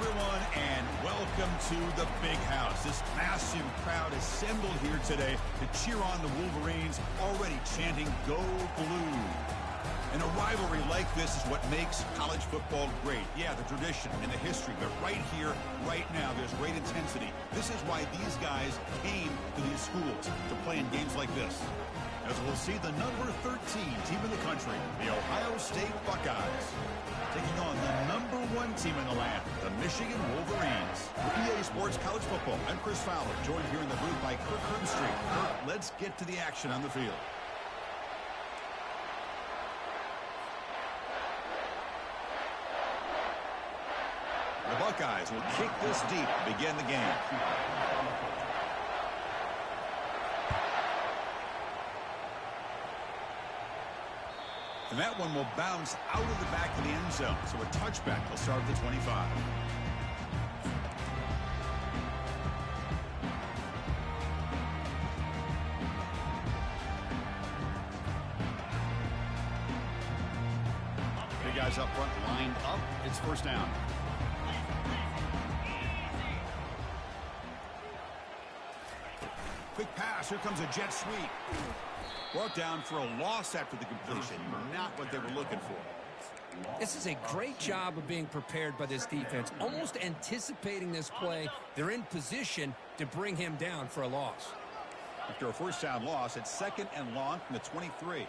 everyone, and welcome to the Big House. This massive crowd assembled here today to cheer on the Wolverines, already chanting, "Go Blue." And a rivalry like this is what makes college football great. Yeah, the tradition and the history, but right here, right now, there's great intensity. This is why these guys came to these schools to play in games like this. As we'll see the number 13 team in the country, the Ohio State Buckeyes, taking on the number 1 team in the land, the Michigan Wolverines. For EA Sports College Football, I'm Chris Fowler, joined here in the booth by Kirk Herbstreit. Kirk, let's get to the action on the field. The Buckeyes will kick this deep to begin the game. And that one will bounce out of the back of the end zone. So a touchback will start at the 25. Big guys up front, lined up. It's first down. Quick pass. Here comes a jet sweep. Brought down for a loss after the completion. Not what they were looking for. This is a great job of being prepared by this defense. Almost anticipating this play. They're in position to bring him down for a loss. After a first down loss, it's second and long from the 23.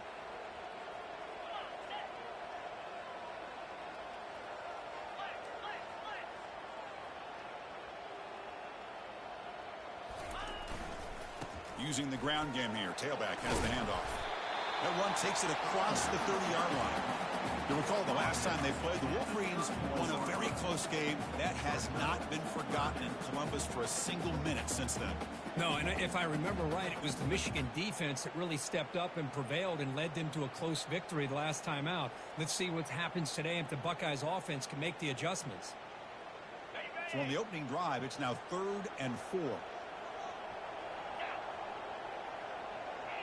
Using the ground game here. Tailback has the handoff. That one takes it across the 30-yard line. You'll recall the last time they played, the Wolverines won a very close game. That has not been forgotten in Columbus for a single minute since then. No, and if I remember right, it was the Michigan defense that really stepped up and prevailed and led them to a close victory the last time out. Let's see what happens today if the Buckeyes offense can make the adjustments. So on the opening drive, it's now 3rd and 4.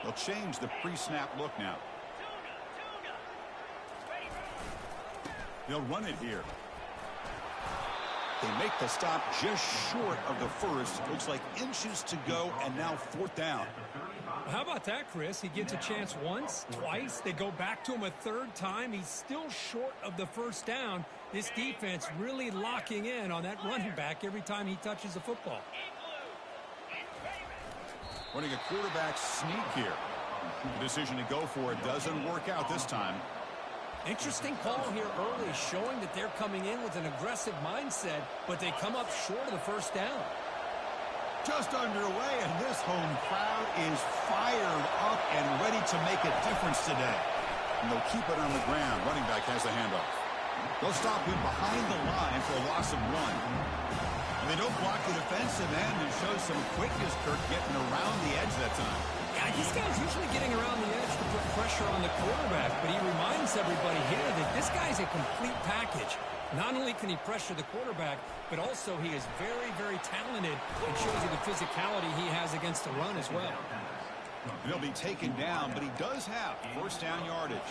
They'll change the pre-snap look now. They'll run it here. They make the stop just short of the first. Looks like inches to go, and now 4th down. How about that, Chris? He gets a chance once, twice. They go back to him a 3rd time. He's still short of the first down. This defense really locking in on that running back every time he touches the football. Running a quarterback sneak here. The decision to go for it doesn't work out this time. Interesting call here early, showing that they're coming in with an aggressive mindset, but they come up short of the first down. Just underway, and this home crowd is fired up and ready to make a difference today. And they'll keep it on the ground. Running back has the handoff. They'll stop him behind the line for a loss of 1. They don't block the defensive end and show some quickness, Kirk, getting around the edge that time. Yeah, these guys usually getting around the edge to put pressure on the quarterback, but he reminds everybody here that this guy's a complete package. Not only can he pressure the quarterback, but also he is very, very talented and shows you the physicality he has against the run as well. He'll be taken down, but he does have first down yardage.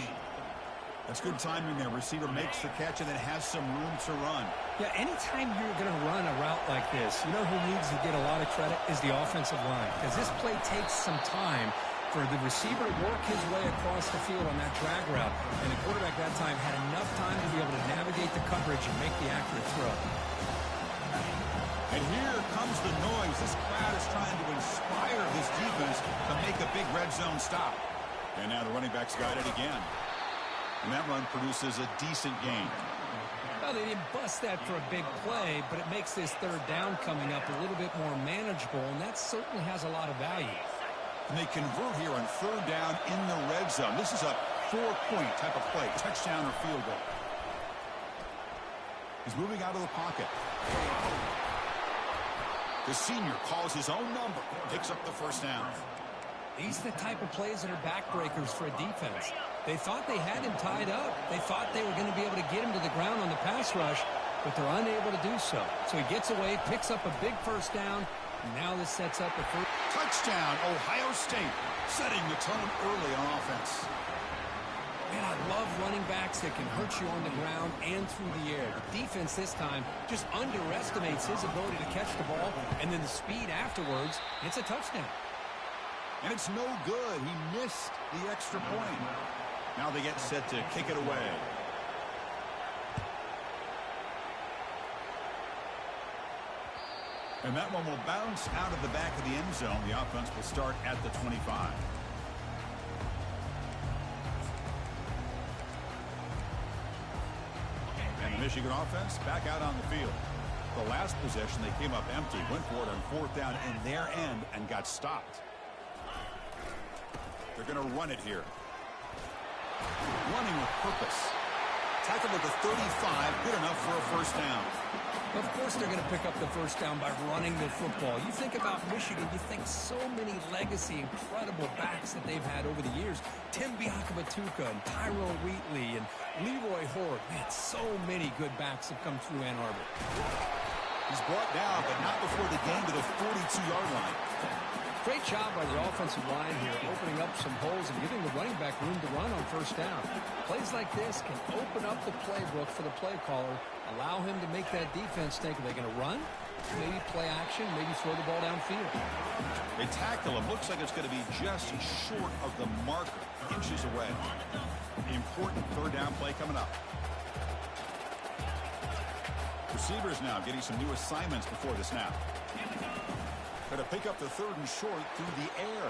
That's good timing there. Receiver makes the catch and then has some room to run. Yeah, anytime you're going to run a route like this, you know who needs to get a lot of credit is the offensive line. Because this play takes some time for the receiver to work his way across the field on that drag route. And the quarterback that time had enough time to be able to navigate the coverage and make the accurate throw. And here comes the noise. This crowd is trying to inspire this defense to make a big red zone stop. And now the running back's got it again. And that run produces a decent gain. Well, they didn't bust that for a big play, but it makes this 3rd down coming up a little bit more manageable, and that certainly has a lot of value. And they convert here on 3rd down in the red zone. This is a 4-point type of play, touchdown or field goal. He's moving out of the pocket. The senior calls his own number, picks up the first down. These are the type of plays that are backbreakers for a defense. They thought they had him tied up. They thought they were going to be able to get him to the ground on the pass rush, but they're unable to do so. So he gets away, picks up a big first down, and now this sets up a first. Touchdown, Ohio State, setting the tone early on offense. Man, I love running backs that can hurt you on the ground and through the air. The defense this time just underestimates his ability to catch the ball, and then the speed afterwards, it's a touchdown. And it's no good. He missed the extra point. Now they get set to kick it away. And that one will bounce out of the back of the end zone. The offense will start at the 25. And the Michigan offense back out on the field. The last possession, they came up empty, went for it on fourth down in their end and got stopped. They're going to run it here. Running with purpose. Tackled at the 35, good enough for a first down. Of course they're going to pick up the first down by running the football. You think about Michigan, you think so many legacy, incredible backs that they've had over the years. Tim Biakabatuka and Tyrone Wheatley and Leroy Horde. Man, so many good backs have come through Ann Arbor. He's brought down, but not before the gain to the 42-yard line. Great job by the offensive line here, opening up some holes and giving the running back room to run on first down. Plays like this can open up the playbook for the play caller, allow him to make that defense think, are they going to run? Maybe play action, maybe throw the ball downfield. They tackle him. Looks like it's going to be just short of the marker, inches away. The important third down play coming up. Receivers now getting some new assignments before the snap. Going to pick up the third and short through the air.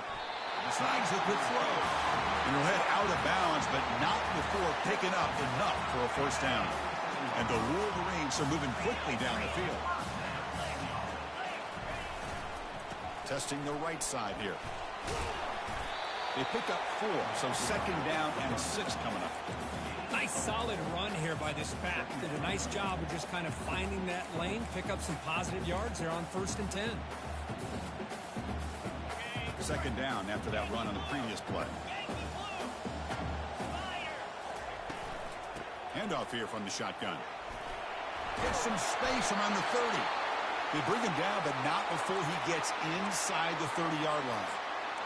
Snags a good throw. And he'll head out of bounds, but not before picking up enough for a first down. And the Wolverines are moving quickly down the field. Testing the right side here. They pick up 4, so second down and 6 coming up. Nice solid run here by this back. Did a nice job of just kind of finding that lane, pick up some positive yards there on 1st and 10. Second down after that run on the previous play. Handoff here from the shotgun. Gets some space around the 30. They bring him down, but not before he gets inside the 30-yard line.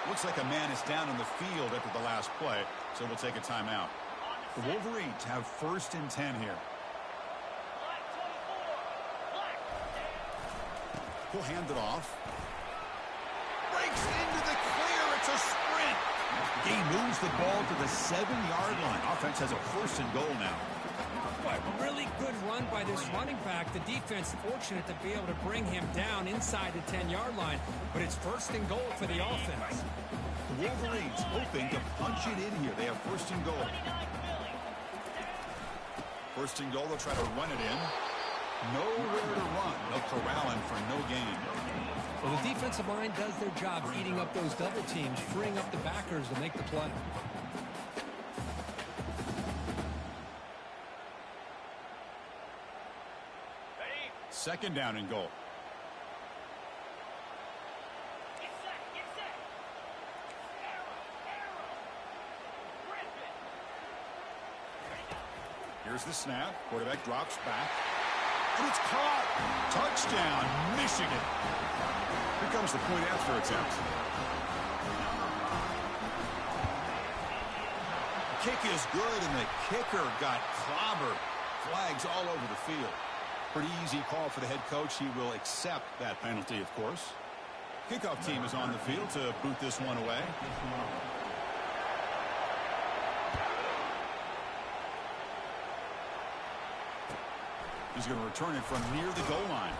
Looks like a man is down on the field after the last play, so we'll take a timeout. The Wolverines have 1st and 10 here. He'll hand it off. Breaks into the clear. It's a sprint. He moves the ball to the 7-yard line. Offense has a 1st and goal now. What really good run by this running back. The defense fortunate to be able to bring him down inside the 10-yard line, but it's 1st and goal for the offense. The Wolverines hoping to punch it in here. They have 1st and goal. 1st and goal, they'll try to run it in. Nowhere to run. They'll corral him for no gain. Well, the defensive line does their job eating up those double teams, freeing up the backers to make the play. Second down and goal. Here's the snap. Quarterback drops back. And it's caught. Touchdown, Michigan. Here comes the point after attempt. The kick is good, and the kicker got clobbered. Flags all over the field. Pretty easy call for the head coach. He will accept that penalty, of course. Kickoff team is on the field to boot this one away. He's going to return it from near the goal line.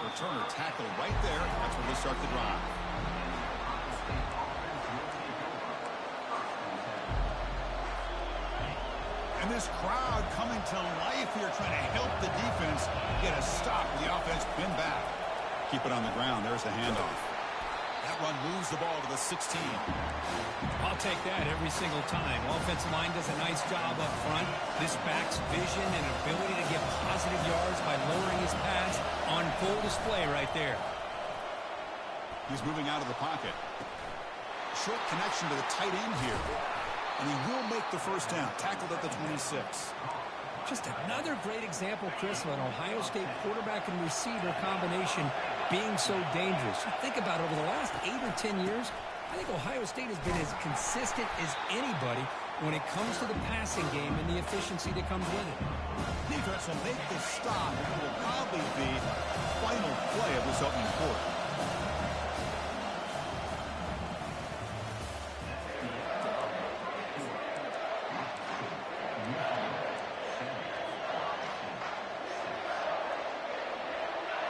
Returner tackled right there. That's where they start the drive. And this crowd coming to life here, trying to help the defense get a stop. The offense pinned back. Keep it on the ground. There's the handoff. That run moves the ball to the 16. I'll take that every single time. Offensive line does a nice job up front. This back's vision and ability to get positive yards by lowering his pass on full display right there. He's moving out of the pocket. Short connection to the tight end here. And he will make the first down. Tackled at the 26. Just another great example, Chris, of an Ohio State quarterback and receiver combination being so dangerous. You think about it, over the last 8 or 10 years, I think Ohio State has been as consistent as anybody when it comes to the passing game and the efficiency that comes with it. Defense will make the stop, and it will probably be the final play of this opening quarter.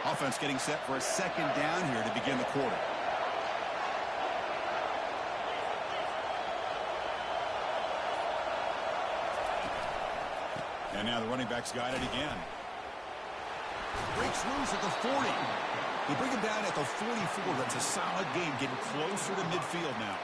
Offense getting set for a second down here to begin the quarter. And now the running back's got it again. Breaks loose at the 40. They bring him down at the 44. That's a solid game, getting closer to midfield now.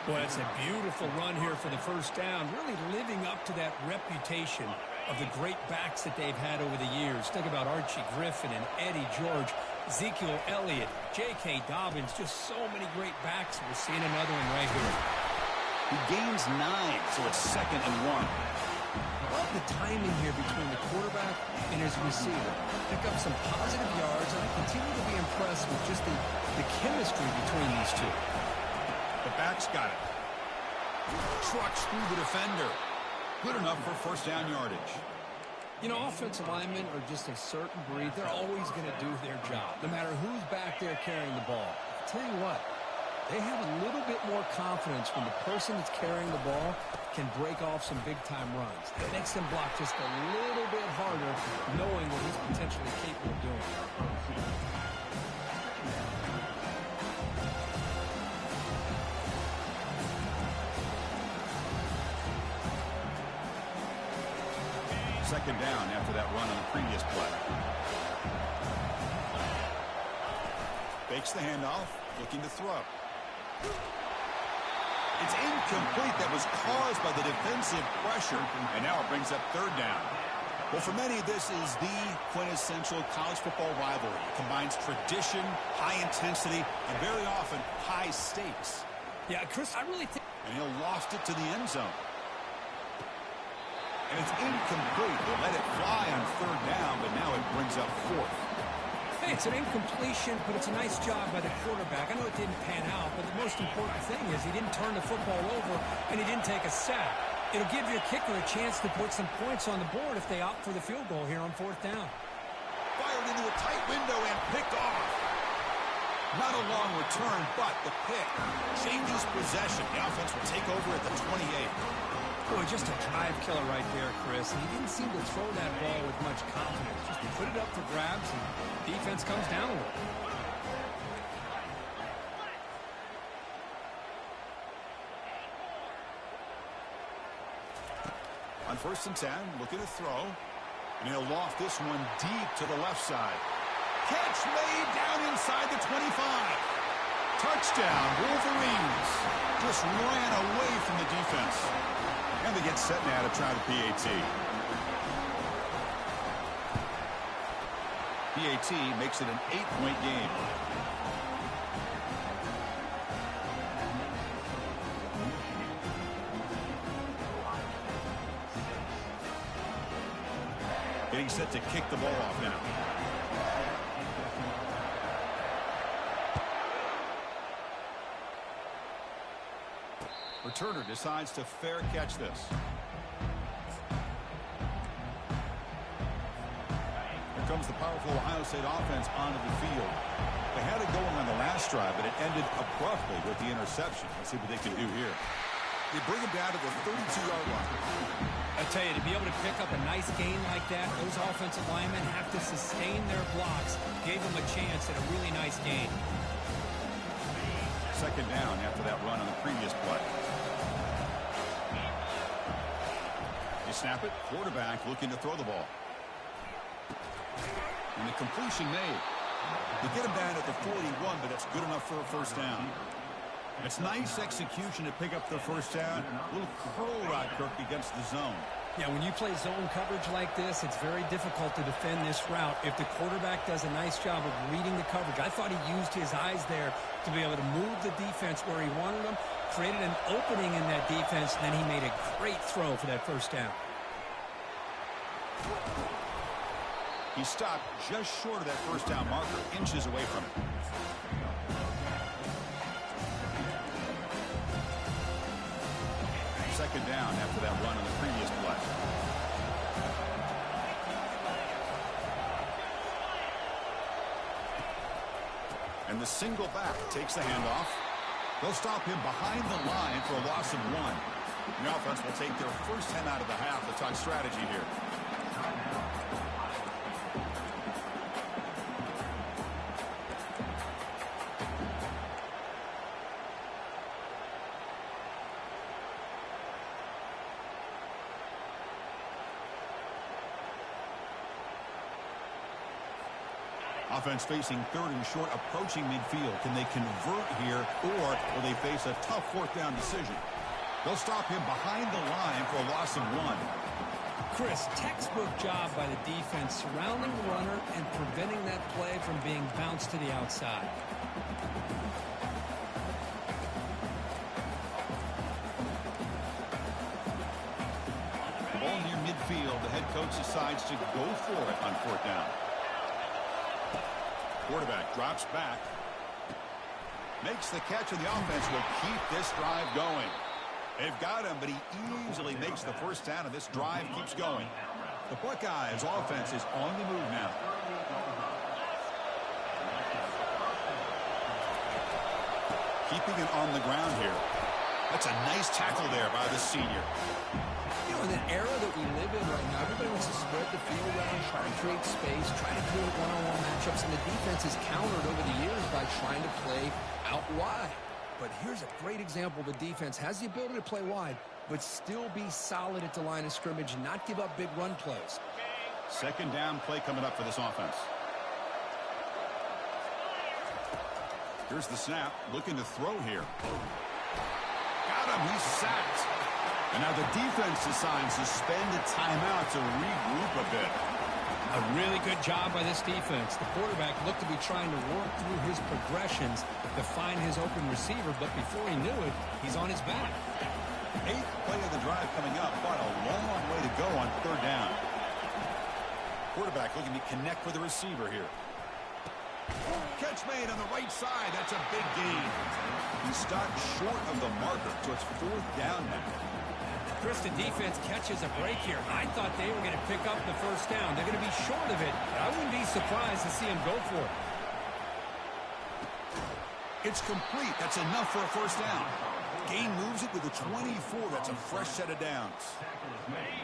Boy, it's a beautiful run here for the first down, really living up to that reputation of the great backs that they've had over the years. Think about Archie Griffin and Eddie George, Ezekiel Elliott, J.K. Dobbins, just so many great backs. We're seeing another one right here. He gains 9, so it's 2nd and 1. Love the timing here between the quarterback and his receiver. Pick up some positive yards, and I continue to be impressed with just the chemistry between these two. The back's got it. Trucks through the defender. Good enough for first down yardage. You know, offensive linemen are just a certain breed. They're always going to do their job, no matter who's back there carrying the ball. I'll tell you what, they have a little bit more confidence when the person that's carrying the ball can break off some big-time runs. It makes them block just a little bit harder, knowing what he's potentially capable of doing. Second down after that run on the previous play. Fakes the handoff, looking to throw. It's incomplete. That was caused by the defensive pressure, and now it brings up third down. Well, for many, this is the quintessential college football rivalry. It combines tradition, high intensity, and very often high stakes. Yeah, Chris, I really think... And he'll loft it to the end zone. And it's incomplete. They let it fly on third down, but now it brings up 4th. Hey, it's an incompletion, but it's a nice job by the quarterback. I know it didn't pan out, but the most important thing is he didn't turn the football over, and he didn't take a sack. It'll give your kicker a chance to put some points on the board if they opt for the field goal here on 4th down. Fired into a tight window and picked off. Not a long return, but the pick changes possession. The offense will take over at the 28. Boy, just a drive killer right there, Chris. And he didn't seem to throw that ball with much confidence. Just put it up for grabs, and defense comes down with it. On 1st and 10, looking to throw. And he'll loft this one deep to the left side. Catch made down inside the 25. Touchdown, Wolverines. Just ran away from the defense. And they get set now to try the PAT. PAT makes it an 8-point game. Getting set to kick the ball off now. Returner decides to fair catch this. Here comes the powerful Ohio State offense onto the field. They had it going on the last drive, but it ended abruptly with the interception. Let's see what they can do here. They bring him down to the 32-yard line. I tell you, to be able to pick up a nice gain like that, those offensive linemen have to sustain their blocks. Gave them a chance at a really nice gain. Second down after that run on the previous play. You snap it, quarterback looking to throw the ball. And the completion made. They get him down at the 41, but that's good enough for a first down. It's nice execution to pick up the first down. A little curl route, Kirk, against the zone. Yeah, when you play zone coverage like this, it's very difficult to defend this route if the quarterback does a nice job of reading the coverage. I thought he used his eyes there to be able to move the defense where he wanted them, created an opening in that defense, and then he made a great throw for that first down. He stopped just short of that first down marker, inches away from it. second down after that run on the previous play. And the single back takes the handoff. They'll stop him behind the line for a loss of 1. The offense will take their first 10 out of the half. Let's talk strategy here. Offense facing 3rd and short, approaching midfield. Can they convert here, or will they face a tough 4th down decision? They'll stop him behind the line for a loss of 1. Chris, textbook job by the defense surrounding the runner and preventing that play from being bounced to the outside. Ball near midfield. The head coach decides to go for it on 4th down. Quarterback drops back. Makes the catch, and the offense will keep this drive going. They've got him, but he easily makes the first down, and this drive keeps going. The Buckeyes offense is on the move now. Keeping it on the ground here. That's a nice tackle there by the senior. You know, in the era that we live in right now, everybody wants to spread the field around, try to create space, try to create one-on-one matchups, and the defense has countered over the years by trying to play out wide. But here's a great example. The defense has the ability to play wide, but still be solid at the line of scrimmage and not give up big run plays. Second down play coming up for this offense. Here's the snap, looking to throw here. Got him, he's sacked. And now the defense decides to spend a timeout to regroup a bit. A really good job by this defense. The quarterback looked to be trying to work through his progressions to find his open receiver, but before he knew it, he's on his back. 8th play of the drive coming up, but a long way to go on 3rd down. Quarterback looking to connect with the receiver here. Catch made on the right side. That's a big gain. He stopped short of the marker, so it's 4th down now. Chris, the defense catches a break here. I thought they were going to pick up the first down. They're going to be short of it. I wouldn't be surprised to see him go for it. It's complete. That's enough for a first down. Gain moves it with a 24. That's a fresh set of downs.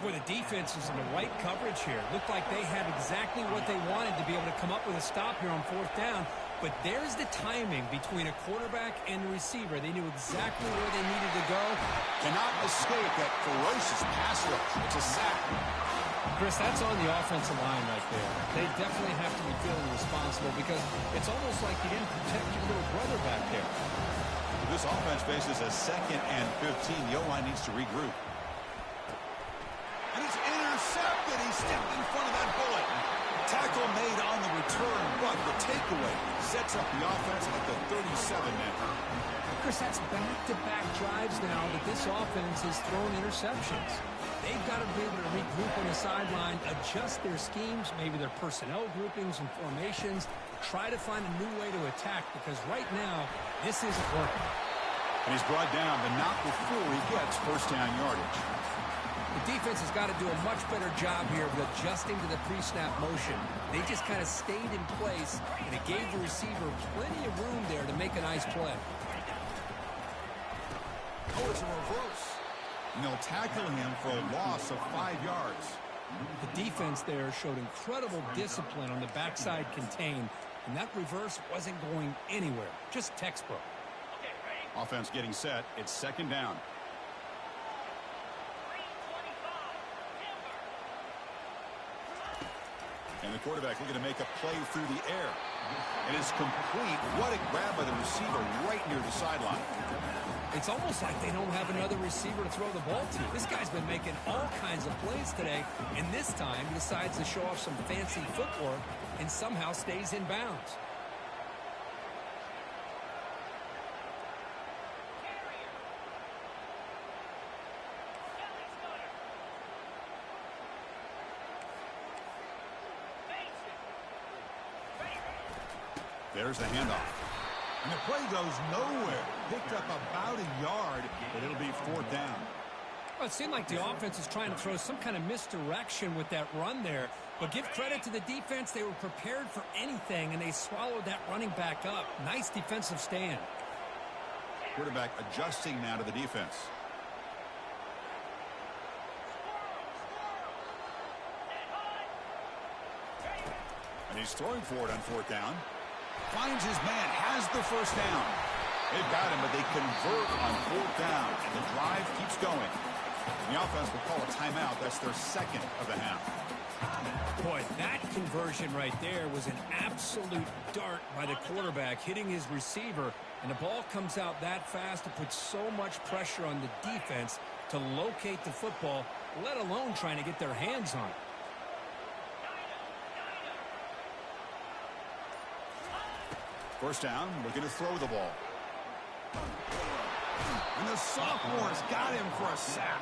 Boy, the defense is in the right coverage here. Looked like they had exactly what they wanted to be able to come up with a stop here on 4th down. But there's the timing between a quarterback and the receiver. They knew exactly where they needed to go. Cannot escape that ferocious pass rush. It's a sack. Chris, that's on the offensive line right there. They definitely have to be feeling responsible because it's almost like you didn't protect your little brother back there. This offense faces a 2nd and 15. The O-line needs to regroup. And it's intercepted. He stepped in front of that bullet. Tackle made on the return, but the takeaway sets up the offense at the 37 now. Chris, that's back-to-back drives now that this offense has thrown interceptions. They've got to be able to regroup on the sideline, adjust their schemes, maybe their personnel groupings and formations, try to find a new way to attack because right now, this isn't working. And he's brought down, but not before he gets first down yardage. The defense has got to do a much better job here of adjusting to the pre-snap motion. They just kind of stayed in place, and it gave the receiver plenty of room there to make a nice play. Oh, it's a reverse. And they'll tackle him for a loss of 5 yards. The defense there showed incredible discipline on the backside contain, and that reverse wasn't going anywhere. Just textbook. Offense getting set. It's second down. And the quarterback looking to make a play through the air. And it's complete. What a grab by the receiver right near the sideline. It's almost like they don't have another receiver to throw the ball to. This guy's been making all kinds of plays today, and this time decides to show off some fancy footwork and somehow stays in bounds. There's the handoff. And the play goes nowhere. Picked up about a yard, but it'll be fourth down. Well, it seemed like the offense was trying to throw some kind of misdirection with that run there. But give credit to the defense. They were prepared for anything, and they swallowed that running back up. Nice defensive stand. Quarterback adjusting now to the defense. And he's throwing for it on fourth down. Finds his man, has the first down. They've got him, but they convert on fourth down, and the drive keeps going. And the offense will call a timeout. That's their second of the half. Boy, that conversion right there was an absolute dart by the quarterback, hitting his receiver, and the ball comes out that fast to put so much pressure on the defense to locate the football, let alone trying to get their hands on it. First down, looking to throw the ball. And the sophomore's got him for a sack.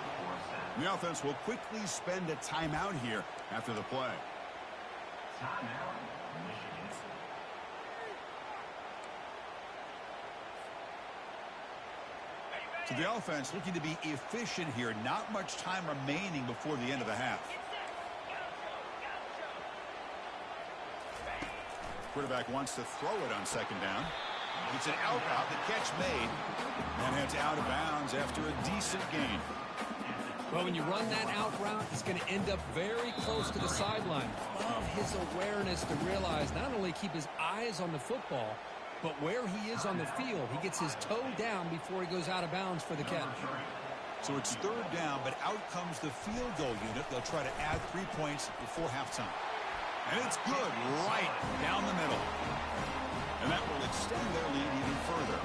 The offense will quickly spend a timeout here after the play. So the offense looking to be efficient here. Not much time remaining before the end of the half. Quarterback wants to throw it on second down. It's an out route. The catch made. And heads out of bounds after a decent gain. Well, when you run that out route, he's going to end up very close to the sideline. Love his awareness to realize not only keep his eyes on the football, but where he is on the field. He gets his toe down before he goes out of bounds for the catch. So it's third down, but out comes the field goal unit. They'll try to add 3 points before halftime. And it's good right down the middle. And that will extend their lead even further.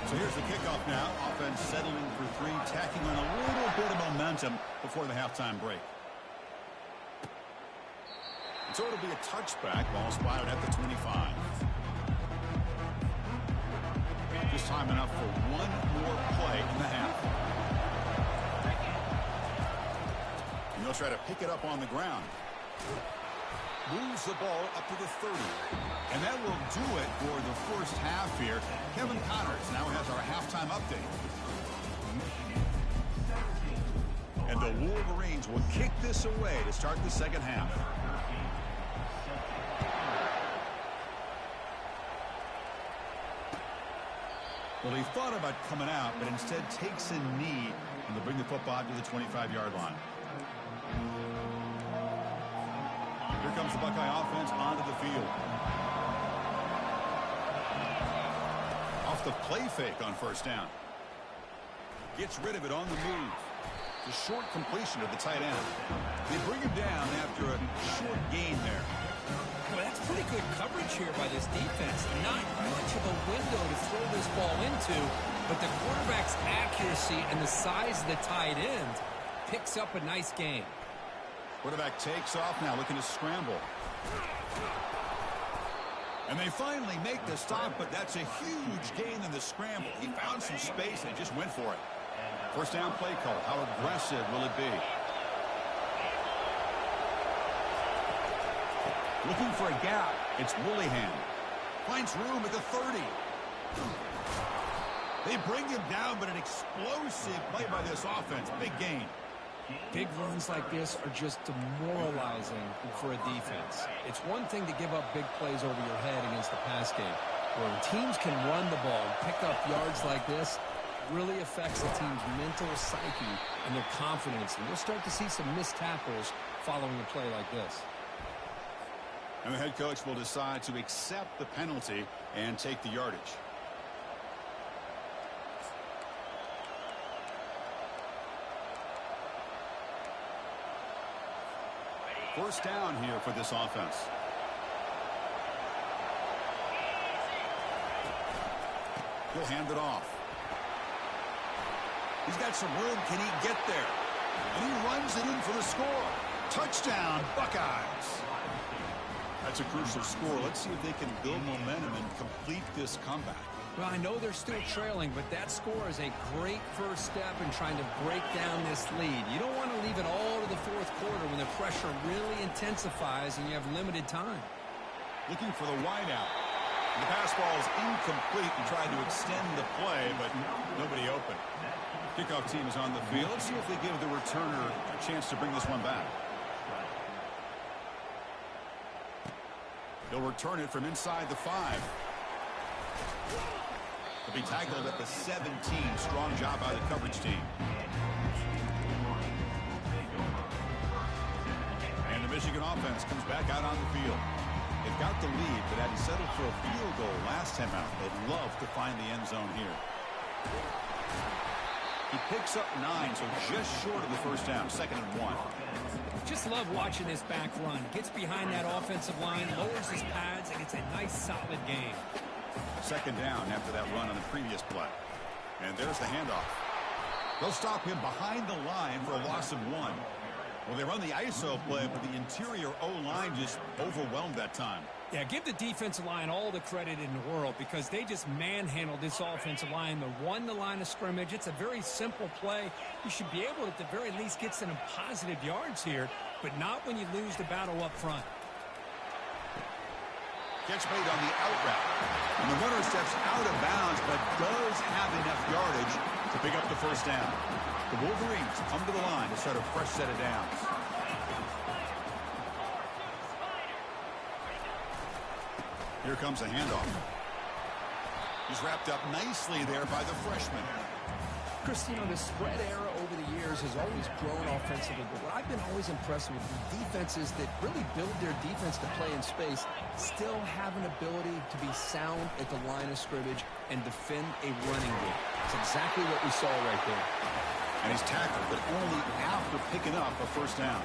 So here's the kickoff now. Offense settling for 3, tacking on a little bit of momentum before the halftime break. And so it'll be a touchback. Ball spotted at the 25. Just time enough for one more play in the half. And they'll try to pick it up on the ground. Moves the ball up to the 30. And that will do it for the first half here. Kevin Connors now has our halftime update. And the Wolverines will kick this away to start the second half. Well, he thought about coming out, but instead takes a knee, and they'll bring the football to the 25-yard line. Here comes the Buckeye offense onto the field. Off the play fake on first down. Gets rid of it on the move. The short completion of the tight end. They bring him down after a short gain there. Well, that's pretty good coverage here by this defense. Not much of a window to throw this ball into, but the quarterback's accuracy and the size of the tight end picks up a nice gain. Quarterback takes off now, looking to scramble. And they finally make the stop, but that's a huge gain in the scramble. He found some space and just went for it. First down play call. How aggressive will it be? Looking for a gap. It's Willingham. Finds room at the 30. They bring him down, but an explosive play by this offense. Big gain. Big runs like this are just demoralizing for a defense. It's one thing to give up big plays over your head against the pass game. When teams can run the ball and pick up yards like this, it really affects the team's mental psyche and their confidence. And you'll start to see some missed tackles following a play like this. And the head coach will decide to accept the penalty and take the yardage. First down here for this offense. He'll hand it off. He's got some room. Can he get there? And he runs it in for the score. Touchdown, Buckeyes. That's a crucial score. Let's see if they can build momentum and complete this comeback. Well, I know they're still trailing, but that score is a great first step in trying to break down this lead. You don't want to leave it all to the fourth quarter when the pressure really intensifies and you have limited time. Looking for the wideout. The pass ball is incomplete and tried to extend the play, but nobody open. Kickoff team is on the field. Let's see if they give the returner a chance to bring this one back. They'll return it from inside the 5. They'll be tackled at the 17. Strong job by the coverage team. And the Michigan offense comes back out on the field. They've got the lead, but had to settle for a field goal last time out. They'd love to find the end zone here. He picks up 9, so just short of the first down. 2nd and 1. Just love watching this back run. Gets behind that offensive line, lowers his pads, and it's a nice, solid game. 2nd down after that run on the previous play. And there's the handoff. They'll stop him behind the line for a loss of 1. Well, they run the ISO play, but the interior O-line just overwhelmed that time. Yeah, give the defensive line all the credit in the world because they just manhandled this offensive line. They won the line of scrimmage. It's a very simple play. You should be able to, at the very least, get some positive yards here, but not when you lose the battle up front. Catch made on the out route. And the runner steps out of bounds, but does have enough yardage to pick up the first down. The Wolverines come to the line to start a fresh set of downs. Here comes a handoff. He's wrapped up nicely there by the freshman. Chris, you know, the spread era over the years has always grown offensively, but what I've been always impressed with defenses that really build their defense to play in space still have an ability to be sound at the line of scrimmage and defend a running game. It's exactly what we saw right there. And he's tackled, but only after picking up a first down.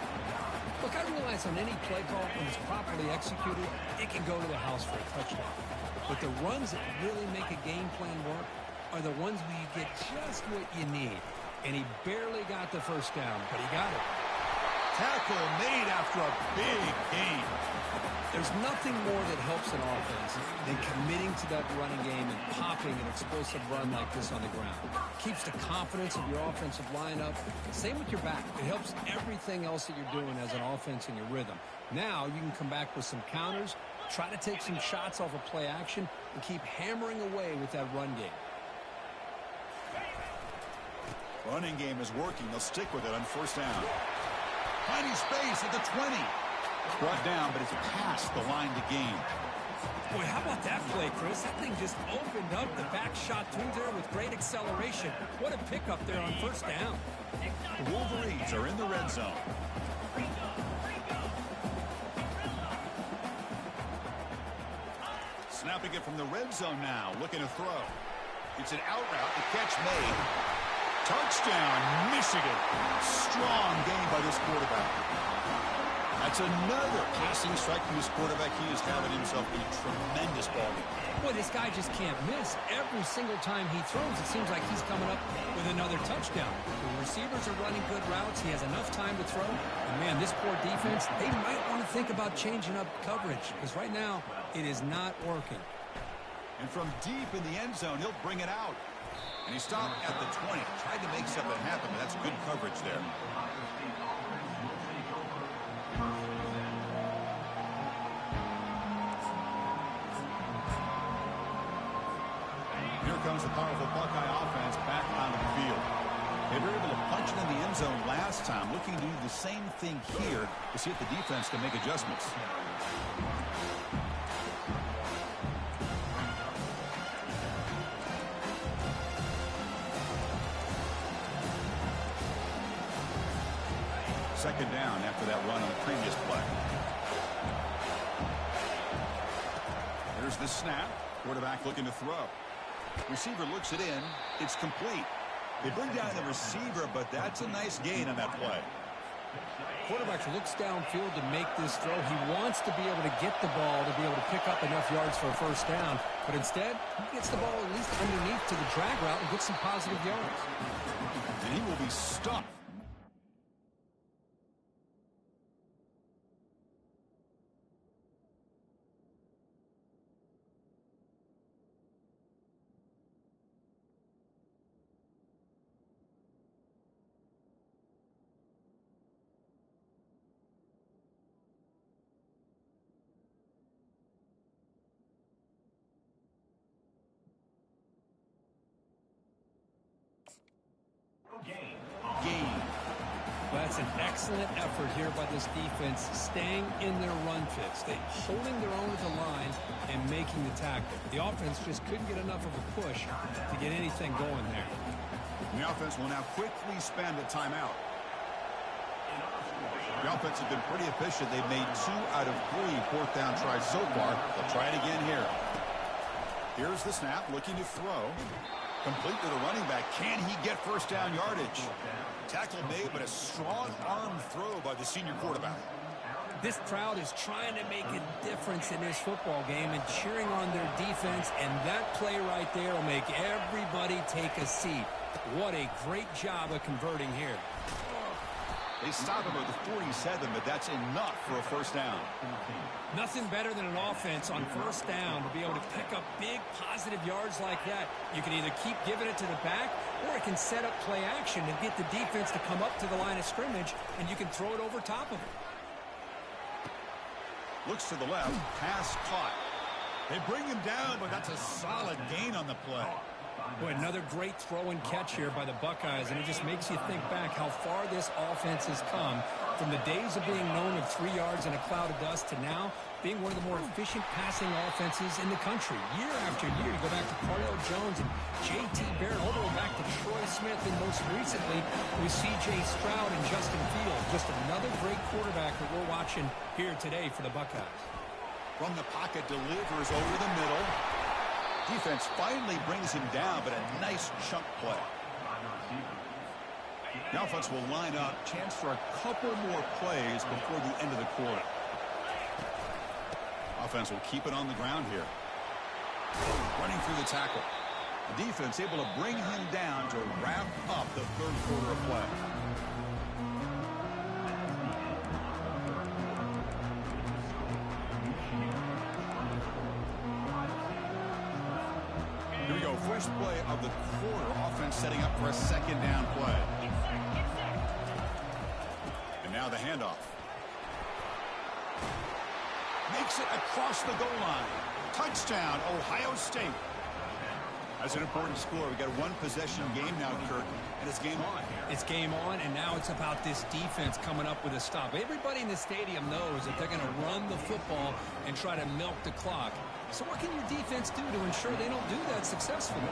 Look, I realize on any play call, when it's properly executed, it can go to the house for a touchdown. But the runs that really make a game plan work are the ones where you get just what you need. And he barely got the first down, but he got it. Tackle made after a big gain. There's nothing more that helps an offense than committing to that running game and popping an explosive run like this on the ground. Keeps the confidence of your offensive lineup. Same with your back. It helps everything else that you're doing as an offense in your rhythm. Now you can come back with some counters, try to take some shots off of play action, and keep hammering away with that run game. Running game is working. They'll stick with it on first down. Finding space at the 20. Brought down, but it's past the line to gain. Boy, how about that play, Chris? That thing just opened up. The back shot through there with great acceleration. What a pickup there on first down. The Wolverines are in the red zone. Snapping it from the red zone now. Looking to throw. It's an out route. The catch made. Touchdown, Michigan. Strong game by this quarterback. That's another passing strike from his quarterback. He is having himself a tremendous ball game. Boy, this guy just can't miss. Every single time he throws, it seems like he's coming up with another touchdown. The receivers are running good routes. He has enough time to throw. And, man, this poor defense, they might want to think about changing up coverage because right now it is not working. And from deep in the end zone, he'll bring it out. And he stopped at the 20. Tried to make something happen, but that's good coverage there. Here comes the powerful Buckeye offense back onto the field. They were able to punch it in the end zone last time, looking to do the same thing here to see if the defense can make adjustments. Second down after that run on the previous play. Here's the snap. Quarterback looking to throw. Receiver looks it in. It's complete. They bring down the receiver, but that's a nice gain on that play. Quarterback looks downfield to make this throw. He wants to be able to get the ball to be able to pick up enough yards for a first down, but instead, he gets the ball at least underneath to the drag route and gets some positive yards. And he will be stuck. It's an excellent effort here by this defense, staying in their run fits. They holding their own at the line and making the tackle. The offense just couldn't get enough of a push to get anything going there. The offense will now quickly spend a timeout. The offense has been pretty efficient. They've made 2 out of 3 fourth down tries so far. They'll try it again here. Here's the snap, looking to throw. Complete to the running back. Can he get first down yardage? Tackle made, but a strong arm throw by the senior quarterback. This crowd is trying to make a difference in this football game and cheering on their defense, and that play right there will make everybody take a seat. What a great job of converting here. They stop him at the 47, but that's enough for a first down. Nothing better than an offense on first down to be able to pick up big positive yards like that. You can either keep giving it to the back, or it can set up play action and get the defense to come up to the line of scrimmage, and you can throw it over top of it. Looks to the left, pass caught. They bring him down, but that's a solid gain on the play. Boy, another great throw and catch here by the Buckeyes, and it just makes you think back how far this offense has come from the days of being known of 3 yards in a cloud of dust to now being one of the more efficient passing offenses in the country. Year after year, you go back to Cardell Jones and J.T. Barrett, all the way back to Troy Smith, and most recently with C.J. Stroud and Justin Fields. Just another great quarterback that we're watching here today for the Buckeyes. From the pocket, delivers over the middle. Defense finally brings him down, but a nice chunk play. The offense will line up. Chance for a couple more plays before the end of the quarter. Offense will keep it on the ground here. Running through the tackle. The defense able to bring him down to wrap up the third quarter of play. Here we go. First play of the quarter. Offense setting up for a second down play. And now the handoff. Makes it across the goal line. Touchdown, Ohio State. That's an important score. We got a one-possession game now, Kirk, and it's game on. It's game on, and now it's about this defense coming up with a stop. Everybody in the stadium knows that they're going to run the football and try to milk the clock. So what can your defense do to ensure they don't do that successfully?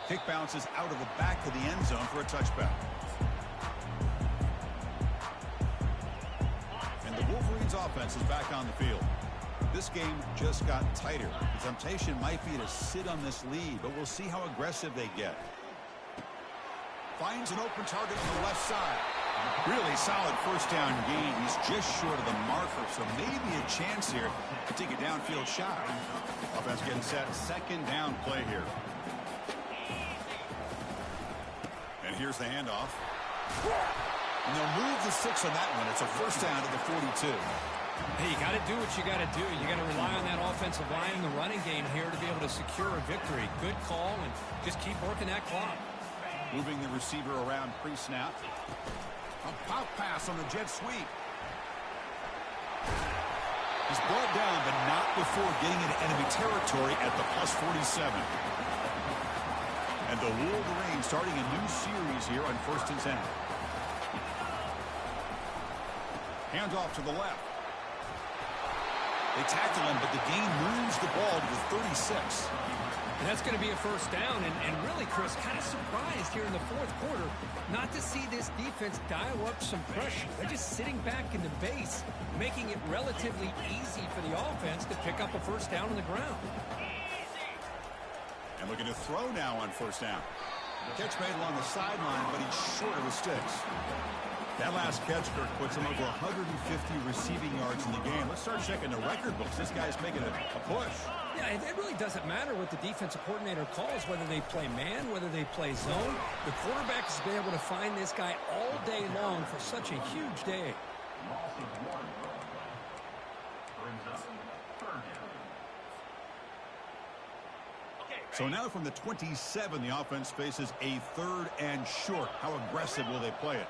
Kick bounces out of the back of the end zone for a touchback. And the Wolverines offense is back on the field. This game just got tighter. The temptation might be to sit on this lead, but we'll see how aggressive they get. Finds an open target on the left side. Really solid first down gain. He's just short of the marker, so maybe a chance here to take a downfield shot. Offense getting set. Second down play here. And here's the handoff. And they'll move the 6 on that one. It's a first down to the 42. Hey, you got to do what you got to do. You got to rely on that offensive line in the running game here to be able to secure a victory. Good call, and just keep working that clock. Moving the receiver around pre-snap. A pop pass on the jet sweep. He's brought down, but not before getting into enemy territory at the plus 47. And the Wolverines starting a new series here on 1st and 10. Hands off to the left. They tackle him, but the gain moves the ball to the 36. And that's going to be a first down, and really, Chris, kind of surprised here in the fourth quarter not to see this defense dial up some pressure. They're just sitting back in the base, making it relatively easy for the offense to pick up a first down on the ground. And looking to throw now on first down. The catch made along the sideline, but he's short of the sticks. That last catch, Kirk, puts him over 150 receiving yards in the game. Let's start checking the record books. This guy's making a push. Yeah, it really doesn't matter what the defensive coordinator calls, whether they play man, whether they play zone. The quarterback has been able to find this guy all day long for such a huge day. So now from the 27, the offense faces a 3rd and short. How aggressive will they play it?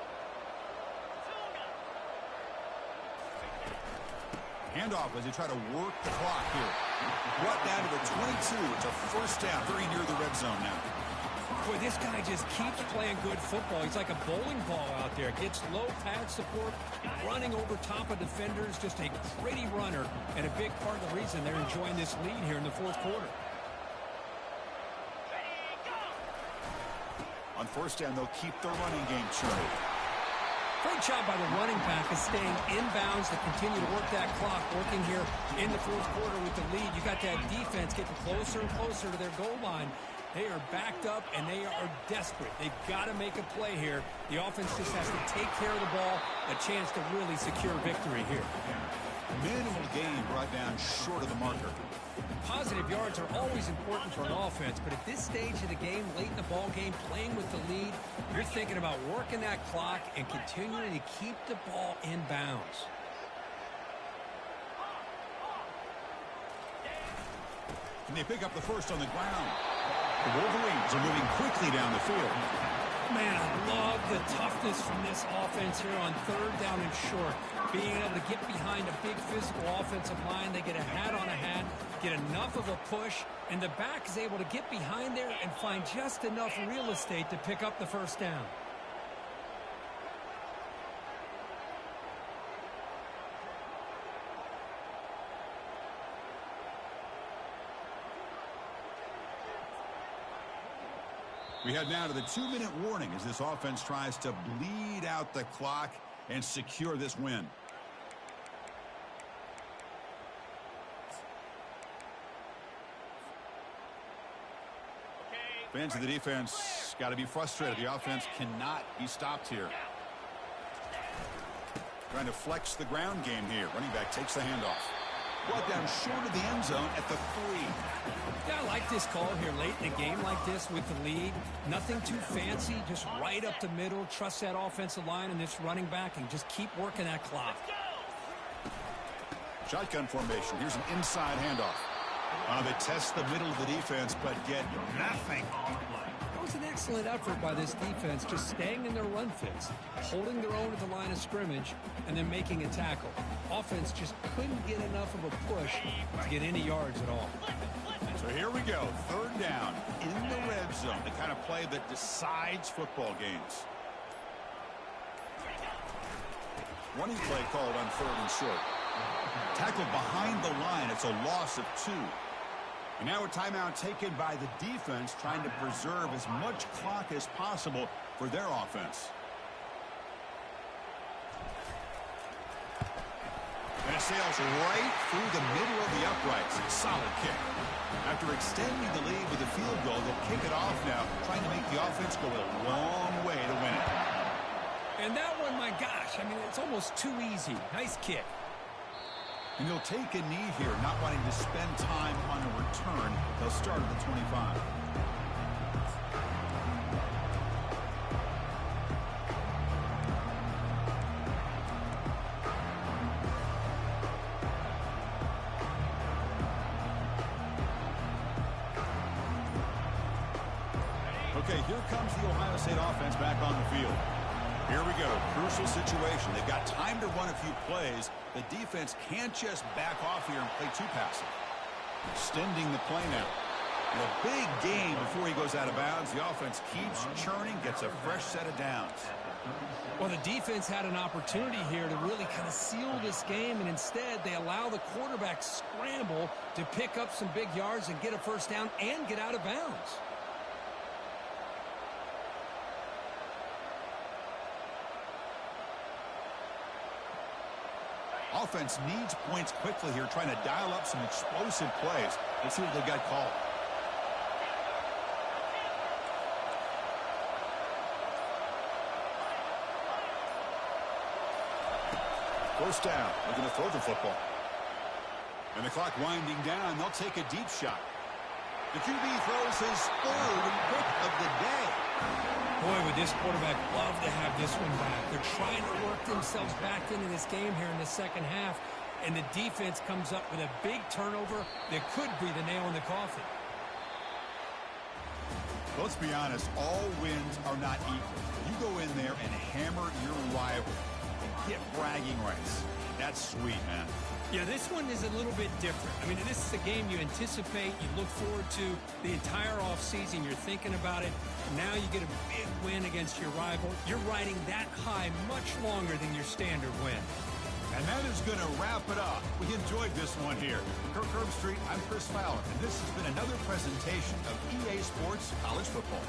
Handoff as they try to work the clock here. Brought down to the 22. It's a first down, very near the red zone now. Boy, this guy just keeps playing good football. He's like a bowling ball out there. Gets low pad support, running over top of defenders. Just a gritty runner, and a big part of the reason they're enjoying this lead here in the fourth quarter. On first down, they'll keep their running game churning. Great job by the running back of staying inbounds to continue to work that clock, working here in the fourth quarter with the lead. You got that defense getting closer and closer to their goal line. They are backed up, and they are desperate. They've got to make a play here. The offense just has to take care of the ball, a chance to really secure victory here. Minimal gain brought down short of the marker. Positive yards are always important for an offense, but at this stage of the game, late in the ball game, playing with the lead, you're thinking about working that clock and continuing to keep the ball in bounds. And they pick up the first on the ground. The Wolverines are moving quickly down the field. Man, I love the toughness from this offense here on third down and short. Being able to get behind a big physical offensive line. They get a hat on a hat, get enough of a push, and the back is able to get behind there and find just enough real estate to pick up the first down. We head now to the 2-minute warning as this offense tries to bleed out the clock and secure this win. Fans of the defense got to be frustrated. The offense cannot be stopped here. Trying to flex the ground game here. Running back takes the handoff. Brought down short of the end zone at the 3. Yeah, I like this call here late in a game like this with the lead. Nothing too fancy, just right up the middle. Trust that offensive line and this running back and just keep working that clock. Shotgun formation. Here's an inside handoff. They test the middle of the defense, but get nothing. It was an excellent effort by this defense, just staying in their run fits, holding their own at the line of scrimmage, and then making a tackle. Offense just couldn't get enough of a push to get any yards at all. So here we go, third down in the red zone, the kind of play that decides football games. Running play called on third and short. Tackled behind the line, it's a loss of 2. And now a timeout taken by the defense, trying to preserve as much clock as possible for their offense. And it sails right through the middle of the uprights. Solid kick. After extending the lead with a field goal, they'll kick it off now, trying to make the offense go a long way to win it. And that one, my gosh, I mean, it's almost too easy. Nice kick. And he'll take a knee here, not wanting to spend time on a return. They'll start at the 25. Okay, here comes the Ohio State offense back on the field. Here we go. Crucial situation. They've got time to run a few plays. The defense can't just back off here and play too passive. Extending the play now. And a big gain before he goes out of bounds. The offense keeps churning, gets a fresh set of downs. Well, the defense had an opportunity here to really kind of seal this game, and instead they allow the quarterback scramble to pick up some big yards and get a first down and get out of bounds. Offense needs points quickly here, trying to dial up some explosive plays. Let's see what they got called. First down, they're going to throw the football. And the clock winding down, they'll take a deep shot. The QB throws his third pick of the day. Boy, would this quarterback love to have this one back. They're trying to work themselves back into this game here in the second half, and the defense comes up with a big turnover that could be the nail in the coffin. Let's be honest, all wins are not equal. You go in there and hammer your rival. get bragging rights. That's sweet, man. Yeah, this one is a little bit different. I mean, this is a game you anticipate, you look forward to the entire offseason. You're thinking about it. Now you get a big win against your rival. You're riding that high much longer than your standard win. And that is going to wrap it up. We enjoyed this one here. Kirk Herbstreit, I'm Chris Fowler, and this has been another presentation of EA Sports College Football.